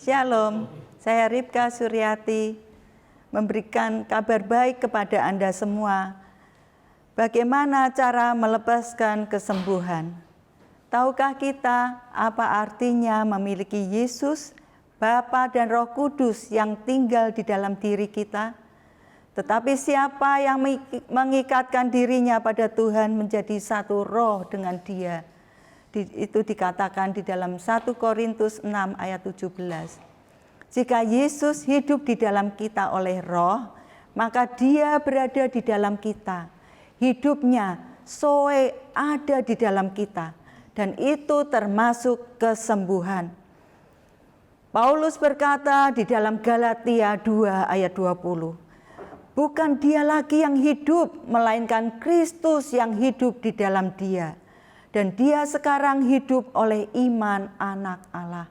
Shalom, saya Ripka Suryati memberikan kabar baik kepada Anda semua. Bagaimana cara melepaskan kesembuhan? Tahukah kita apa artinya memiliki Yesus, Bapa dan Roh Kudus yang tinggal di dalam diri kita? Tetapi siapa yang mengikatkan dirinya pada Tuhan menjadi satu roh dengan Dia. Itu dikatakan di dalam 1 Korintus 6 ayat 17. Jika Yesus hidup di dalam kita oleh roh, maka Dia berada di dalam kita. Hidupnya, Zoe ada di dalam kita. Dan itu termasuk kesembuhan. Paulus berkata di dalam Galatia 2 ayat 20. Bukan dia lagi yang hidup, melainkan Kristus yang hidup di dalam dia. Dan dia sekarang hidup oleh iman anak Allah.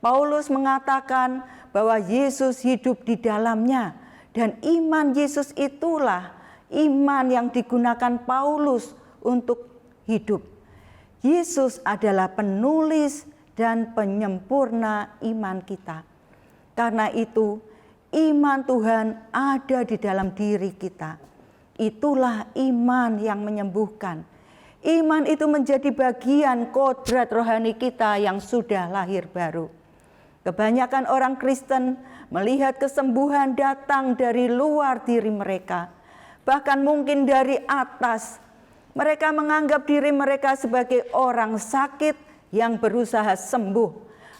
Paulus mengatakan bahwa Yesus hidup di dalamnya. Dan iman Yesus itulah iman yang digunakan Paulus untuk hidup. Yesus adalah penulis dan penyempurna iman kita. Karena itu, iman Tuhan ada di dalam diri kita. Itulah iman yang menyembuhkan. Iman itu menjadi bagian kodrat rohani kita yang sudah lahir baru. Kebanyakan orang Kristen melihat kesembuhan datang dari luar diri mereka. Bahkan mungkin dari atas. Mereka menganggap diri mereka sebagai orang sakit yang berusaha sembuh.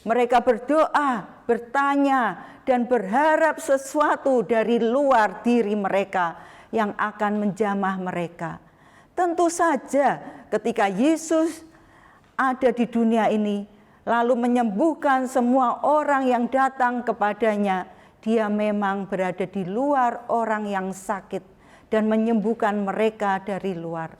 Mereka berdoa, bertanya, dan berharap sesuatu dari luar diri mereka yang akan menjamah mereka. Tentu saja ketika Yesus ada di dunia ini, lalu menyembuhkan semua orang yang datang kepadanya, Dia memang berada di luar orang yang sakit dan menyembuhkan mereka dari luar.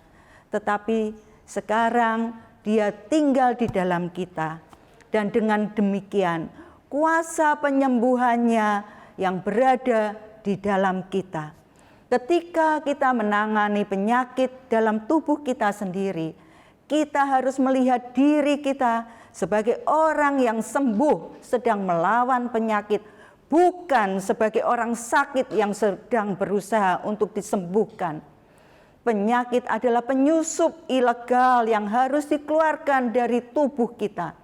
Tetapi sekarang Dia tinggal di dalam kita. Dan dengan demikian, kuasa penyembuhannya yang berada di dalam kita. Ketika kita menangani penyakit dalam tubuh kita sendiri, kita harus melihat diri kita sebagai orang yang sembuh sedang melawan penyakit, bukan sebagai orang sakit yang sedang berusaha untuk disembuhkan. Penyakit adalah penyusup ilegal yang harus dikeluarkan dari tubuh kita.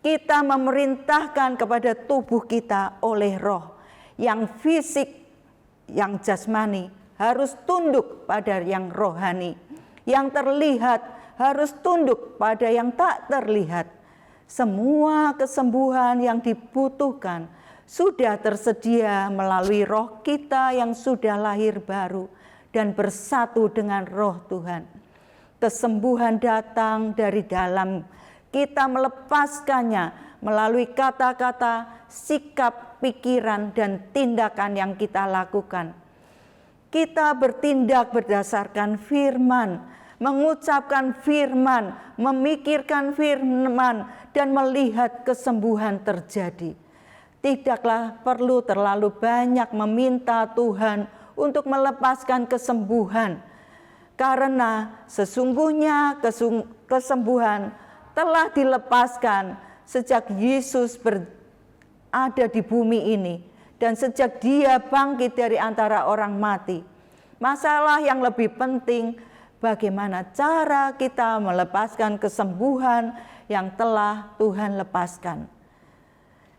Kita memerintahkan kepada tubuh kita oleh roh yang fisik, yang jasmani harus tunduk pada yang rohani. Yang terlihat harus tunduk pada yang tak terlihat. Semua kesembuhan yang dibutuhkan sudah tersedia melalui roh kita yang sudah lahir baru dan bersatu dengan roh Tuhan. Kesembuhan datang dari dalam, kita melepaskannya melalui kata-kata, sikap, pikiran, dan tindakan yang kita lakukan. Kita bertindak berdasarkan firman, mengucapkan firman, memikirkan firman, dan melihat kesembuhan terjadi. Tidaklah perlu terlalu banyak meminta Tuhan untuk melepaskan kesembuhan, karena sesungguhnya kesembuhan telah dilepaskan sejak Yesus ada di bumi ini dan sejak Dia bangkit dari antara orang mati. Masalah yang lebih penting, bagaimana cara kita melepaskan kesembuhan yang telah Tuhan lepaskan.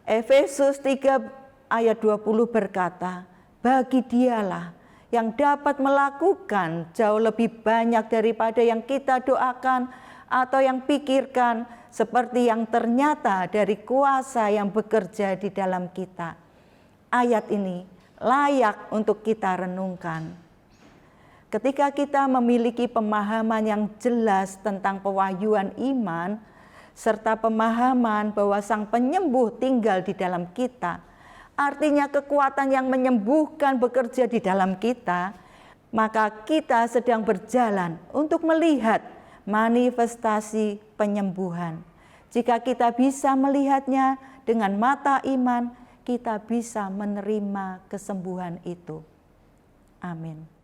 Efesus 3 ayat 20 berkata, bagi Dialah yang dapat melakukan jauh lebih banyak daripada yang kita doakan atau yang pikirkan, seperti yang ternyata dari kuasa yang bekerja di dalam kita. Ayat ini layak untuk kita renungkan. Ketika kita memiliki pemahaman yang jelas tentang pewahyuan iman, serta pemahaman bahwa Sang Penyembuh tinggal di dalam kita, artinya kekuatan yang menyembuhkan bekerja di dalam kita, maka kita sedang berjalan untuk melihat manifestasi penyembuhan. Jika kita bisa melihatnya dengan mata iman, kita bisa menerima kesembuhan itu. Amin.